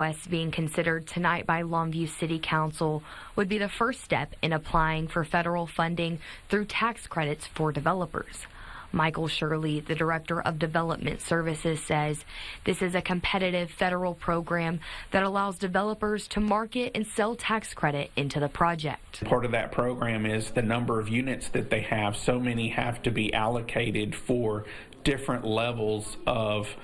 Request being considered tonight by Longview City Council would be the first step in applying for federal funding through tax credits for developers. Michael Shirley, the Director of Development Services, says this is a competitive federal program that allows developers to market and sell tax credit into the project. Part of that program is the number of units that they have. So many have to be allocated for different levels of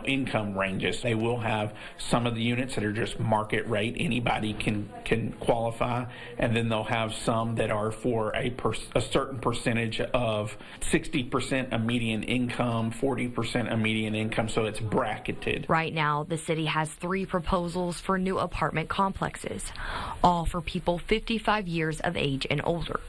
income ranges. They will have some of the units that are just market rate, anybody can qualify, and then they'll have some that are for a certain percentage of 60% of median income, 40% of median income, so it's bracketed. Right now, the city has 3 proposals for new apartment complexes, all for people 55 years of age and older.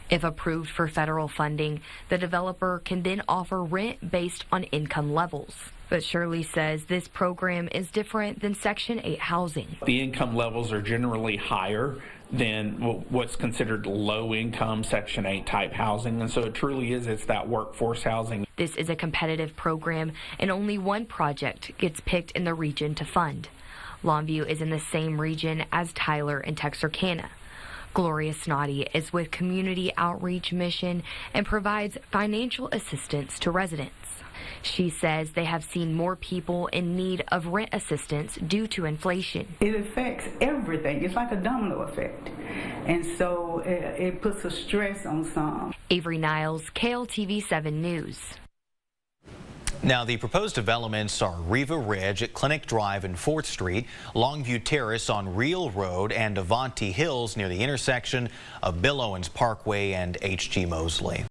If approved for federal funding, the developer can then offer rent based on income levels. But Shirley says this program is different than Section 8 housing. The income levels are generally higher than what's considered low-income Section 8 type housing, and so it truly is, it's that workforce housing. This is a competitive program, and only one project gets picked in the region to fund. Longview is in the same region as Tyler and Texarkana. Gloria Snoddy is with Community Outreach Mission and provides financial assistance to residents. She says they have seen more people in need of rent assistance due to inflation. It affects everything. It's like a domino effect. And so it puts a stress on some. Avery Niles, KLTV 7 News. Now, the proposed developments are Riva Ridge at Clinic Drive and 4th Street, Longview Terrace on Real Road, and Avanti Hills near the intersection of Bill Owens Parkway and H.G. Mosley.